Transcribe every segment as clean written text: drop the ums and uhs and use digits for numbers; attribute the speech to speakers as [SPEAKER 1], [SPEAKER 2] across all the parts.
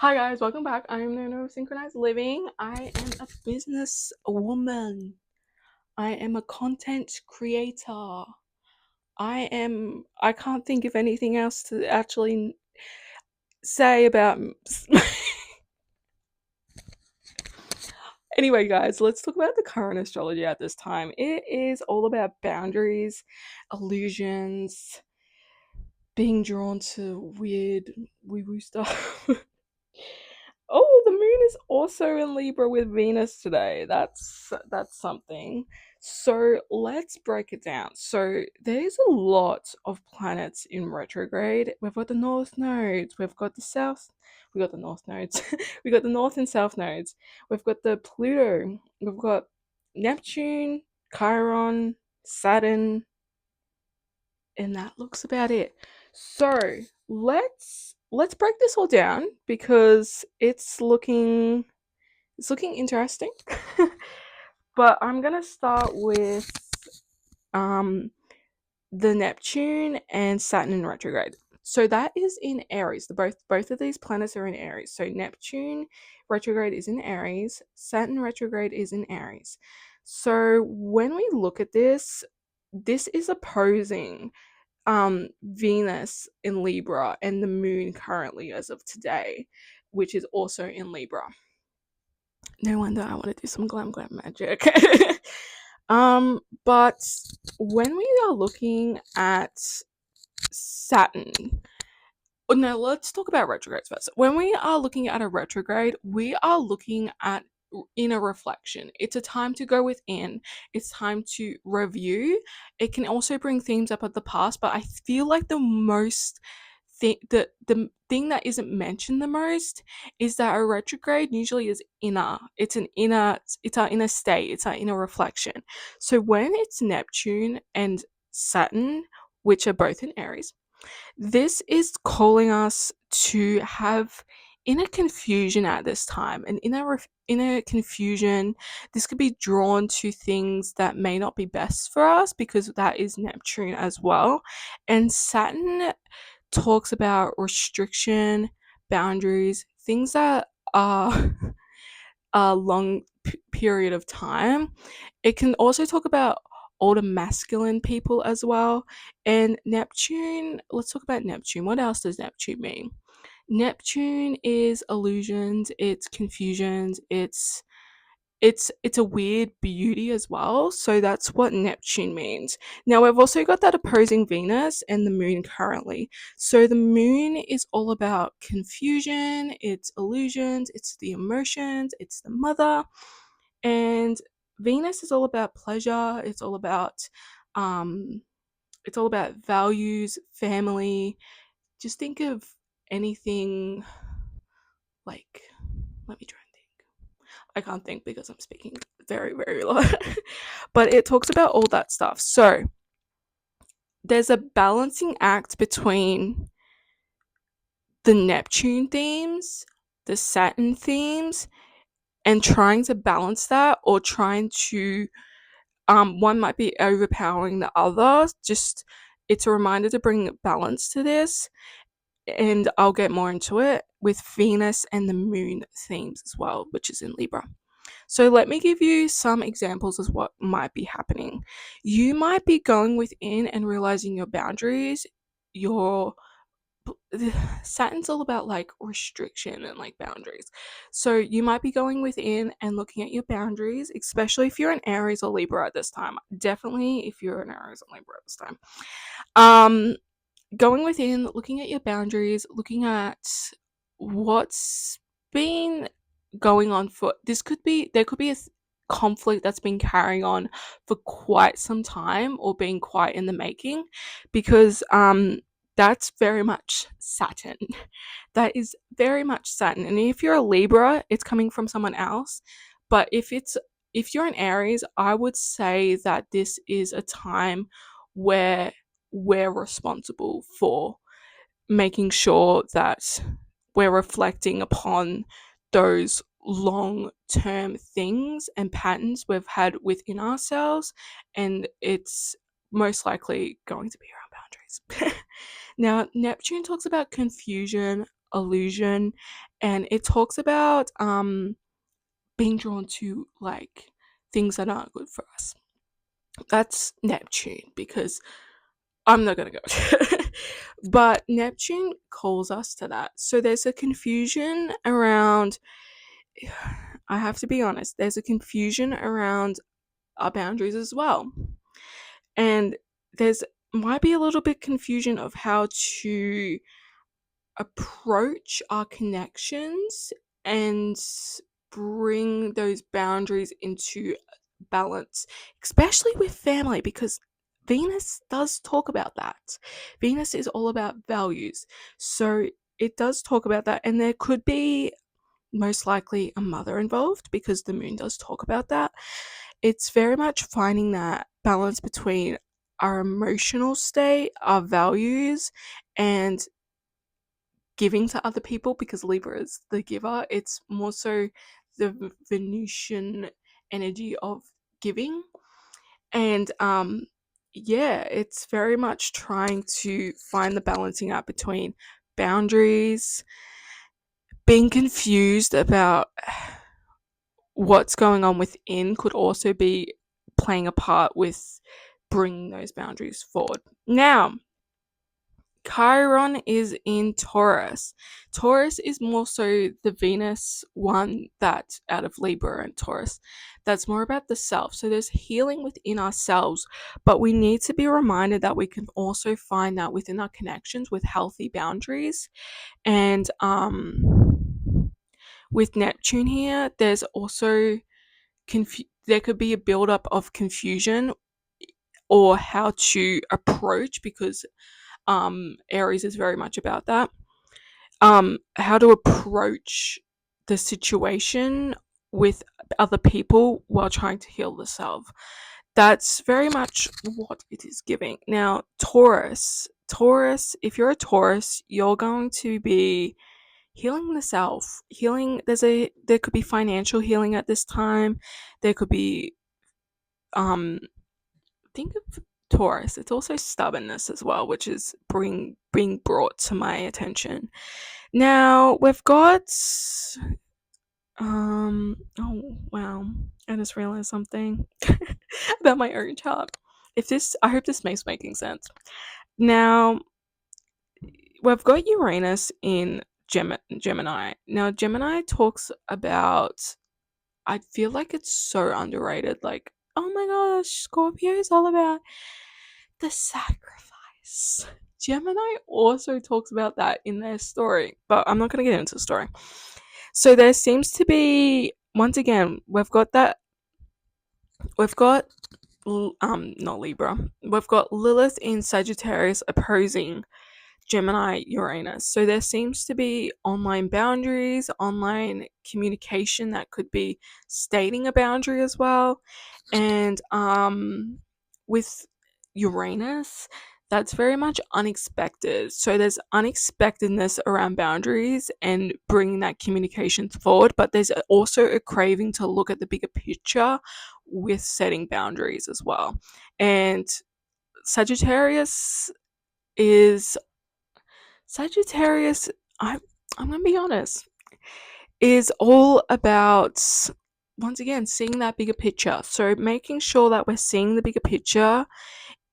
[SPEAKER 1] Hi guys, welcome back. I am Nono of Synchronized Living. I am a business woman. I am a content creator. I can't think of anything else to actually say about Anyway, guys, let's talk about the current astrology at this time. It is all about boundaries, illusions, being drawn to weird woo woo stuff. Oh, the moon is also in Libra with Venus today. That's something. So let's break it down. So there's a lot of planets in retrograde. We've got the north nodes, we've got the south, we got the north nodes, we got the north and south nodes, we've got the Pluto, we've got Neptune, Chiron, Saturn, and that looks about it. So let's break this all down because it's looking interesting. But I'm gonna start with um the Neptune and Saturn in retrograde. So that is in Aries. Both of these planets are in Aries. So Neptune retrograde is in Aries, Saturn retrograde is in Aries. So when we look at this is opposing Venus in Libra and the moon currently as of today, which is also in Libra. No wonder I want to do some glam magic. But when we are looking at Saturn, no, let's talk about retrogrades first. When we are looking at a retrograde, we are looking at inner reflection. It's a time to go within. It's time to review. It can also bring themes up of the past, but I feel like the thing that isn't mentioned the most is that a retrograde usually is inner. It's our inner state. It's our inner reflection. So when it's Neptune and Saturn, which are both in Aries, this is calling us to have inner confusion at this time. And inner confusion, this could be drawn to things that may not be best for us because that is Neptune as well. And Saturn talks about restriction, boundaries, things that are a long period of time. It can also talk about older masculine people as well. And Neptune, let's talk about Neptune. What else does Neptune mean? Neptune is illusions, it's confusions, it's a weird beauty as well. So that's what Neptune means. Now we've also got that opposing Venus and the moon currently. So the moon is all about confusion, it's illusions, it's the emotions, it's the mother. And Venus is all about pleasure, um it's all about values, family. Just think of anything like, let me try and think. I can't think because I'm speaking very, very low. But it talks about all that stuff. So there's a balancing act between the Neptune themes, the Saturn themes, and trying to balance that, or trying to one might be overpowering the other. Just it's a reminder to bring balance to this, and I'll get more into it with Venus and the moon themes as well, which is in Libra. So let me give you some examples of what might be happening. You might be going within and realizing your boundaries, your Saturn's all about like restriction and like boundaries. So you might be going within and looking at your boundaries, especially if you're an Aries or Libra at this time. Definitely if you're an Aries or Libra at this time. Um Going within, looking at your boundaries, looking at what's been going on for there could be a conflict that's been carrying on for quite some time or being quite in the making, because that's very much Saturn. That is very much Saturn. And if you're a Libra, it's coming from someone else. But if you're an Aries, I would say that this is a time where we're responsible for making sure that we're reflecting upon those long term things and patterns we've had within ourselves, and it's most likely going to be around boundaries. Now, Neptune talks about confusion, illusion, and it talks about being drawn to like things that aren't good for us. That's Neptune, because I'm not gonna go. But Neptune calls us to that. So there's a confusion around, I have to be honest, there's a confusion around our boundaries as well. And there's might be a little bit confusion of how to approach our connections and bring those boundaries into balance, especially with family, because Venus does talk about that. Venus is all about values. So it does talk about that, and there could be most likely a mother involved because the moon does talk about that. It's very much finding that balance between our emotional state, our values, and giving to other people, because Libra is the giver. It's more so the Venusian energy of giving. And yeah, it's very much trying to find the balancing out between boundaries, being confused about what's going on within could also be playing a part with bringing those boundaries forward. Now, Chiron is in Taurus. Taurus is more so the Venus one, that out of Libra and Taurus. That's more about the self. So there's healing within ourselves, but we need to be reminded that we can also find that within our connections with healthy boundaries. And with Neptune here, there's also there could be a buildup of confusion or how to approach, because Aries is very much about that. How to approach the situation with other people while trying to heal the self. That's very much what it is giving. Now, Taurus, if you're a Taurus, you're going to be healing the self. There could be financial healing at this time. There could be think of Taurus. It's also stubbornness as well, which is being brought to my attention. Now we've got oh wow, I just realized something about my own chart. I hope this makes making sense. Now we've got Uranus in Gemini. Now Gemini talks about, I feel like it's so underrated. Like, oh my gosh, Scorpio is all about the sacrifice. Gemini also talks about that in their story, but I'm not going to get into the story. So there seems to be, once again, we've got not Libra. We've got Lilith in Sagittarius opposing Gemini Uranus. So there seems to be online boundaries, online communication that could be stating a boundary as well. And with Uranus, that's very much unexpected. So there's unexpectedness around boundaries and bringing that communication forward, but there's also a craving to look at the bigger picture with setting boundaries as well. And Sagittarius is Sagittarius, I'm going to be honest, is all about, once again, seeing that bigger picture. So making sure that we're seeing the bigger picture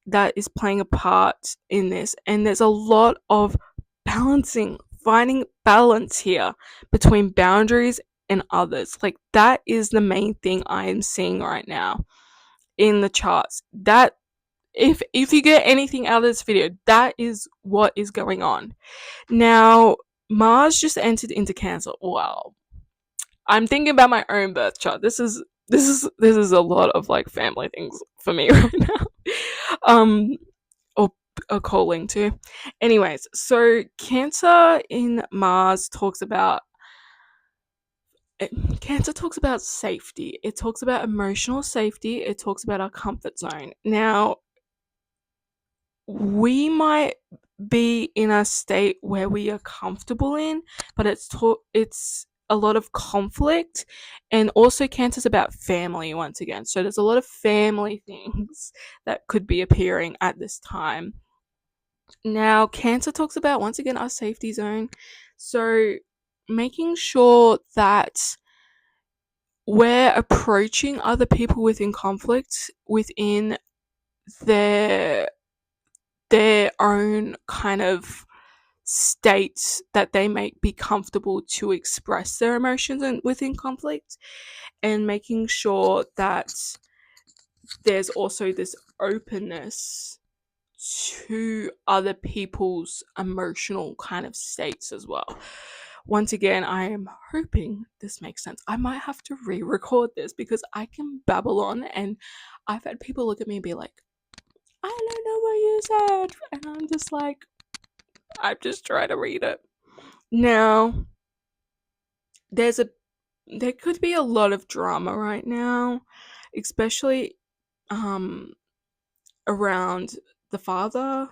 [SPEAKER 1] that is playing a part in this. And there's a lot of balancing, finding balance here between boundaries and others. Like, that is the main thing I am seeing right now in the charts. That if you get anything out of this video, that is what is going on. Now, Mars just entered into Cancer. Wow. I'm thinking about my own birth chart. This is a lot of like family things for me right now. Or a calling too. Anyways, so Cancer in Mars talks about Cancer talks about safety. It talks about emotional safety. It talks about our comfort zone. Now, we might be in a state where we are comfortable in, but it's a lot of conflict. And also Cancer's about family once again, so there's a lot of family things that could be appearing at this time. Now Cancer talks about, once again, our safety zone. So making sure that we're approaching other people within conflict within their their own kind of states that they may be comfortable to express their emotions within conflict, and making sure that there's also this openness to other people's emotional kind of states as well. Once again, I am hoping this makes sense. I might have to re-record this because I can babble on, and I've had people look at me and be like, I don't know what you said, and I'm just like, I'm just trying to read it. Now, there could be a lot of drama right now, especially um around the father,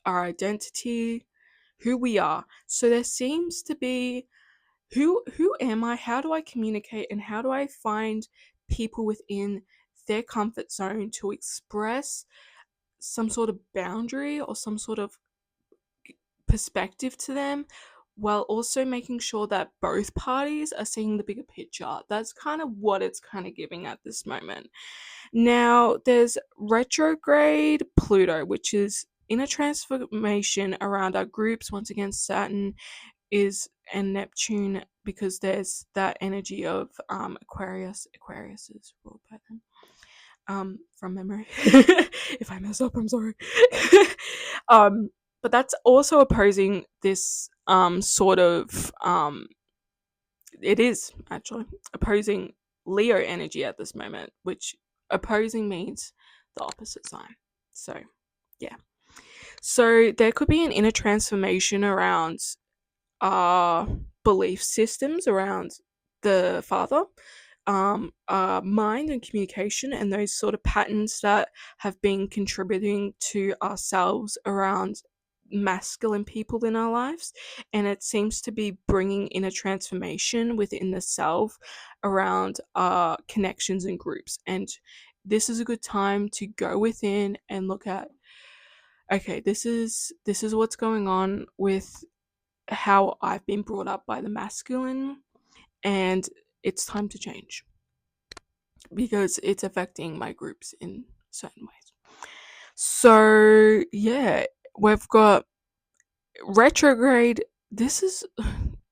[SPEAKER 1] our identity, who we are. So there seems to be, who am I? How do I communicate, and how do I find people within their comfort zone to express some sort of boundary or some sort of perspective to them, while also making sure that both parties are seeing the bigger picture. That's kind of what it's kind of giving at this moment. Now, there's retrograde Pluto, which is in a transformation around our groups. Once again, Saturn is and Neptune, because there's that energy of Aquarius. Aquarius is ruled by them. From memory. If I mess up, I'm sorry. um, but that's also opposing this sort of it is actually opposing Leo energy at this moment, which opposing means the opposite sign. So yeah. So there could be an inner transformation around our belief systems around the father, mind and communication, and those sort of patterns that have been contributing to ourselves around masculine people in our lives. And it seems to be bringing in a transformation within the self around our connections and groups. And this is a good time to go within and look at, okay, this is what's going on with how I've been brought up by the masculine, and it's time to change because it's affecting my groups in certain ways. So, yeah, we've got retrograde. This is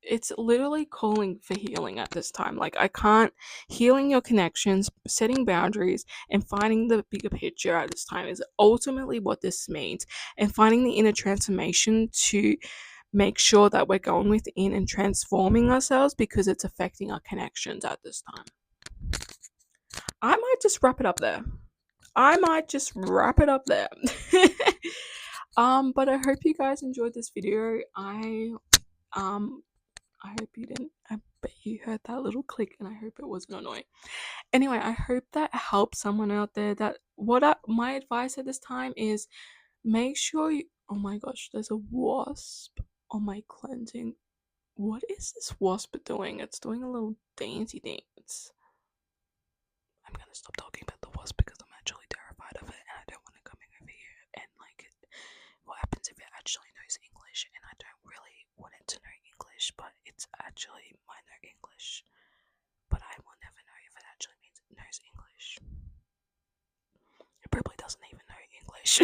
[SPEAKER 1] it's literally calling for healing at this time. Like, I can't, healing your connections, setting boundaries, and finding the bigger picture at this time is ultimately what this means, and finding the inner transformation to make sure that we're going within and transforming ourselves, because it's affecting our connections at this time. I might just wrap it up there. But I hope you guys enjoyed this video. I hope you didn't. I bet you heard that little click, and I hope it wasn't annoying. Anyway, I hope that helps someone out there. That my advice at this time is, make sure you. Oh my gosh, there's a wasp on my cleansing. What is this wasp doing? It's doing a little dancey dance. I'm gonna stop talking about the wasp because I'm actually terrified of it, and I don't want it coming over here. And like, what happens if it actually knows English? And I don't really want it to know English, but it's actually minor English. But I will never know if it actually means it knows English. It probably doesn't even know English.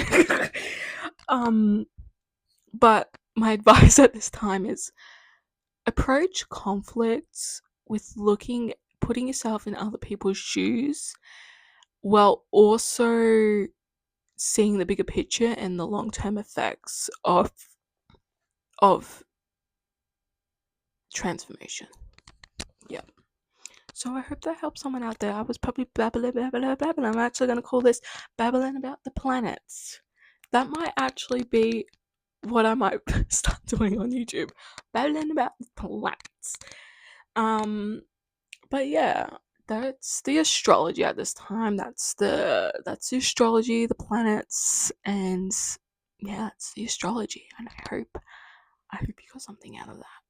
[SPEAKER 1] But my advice at this time is, approach conflicts with putting yourself in other people's shoes, while also seeing the bigger picture and the long-term effects of transformation. Yep. So I hope that helps someone out there. I was probably babbling. I'm actually going to call this babbling about the planets. That might actually be what I might start doing on YouTube. Babbling about the planets. But yeah, that's the astrology at this time. That's the astrology, the planets, and yeah, that's the astrology. And I hope you got something out of that.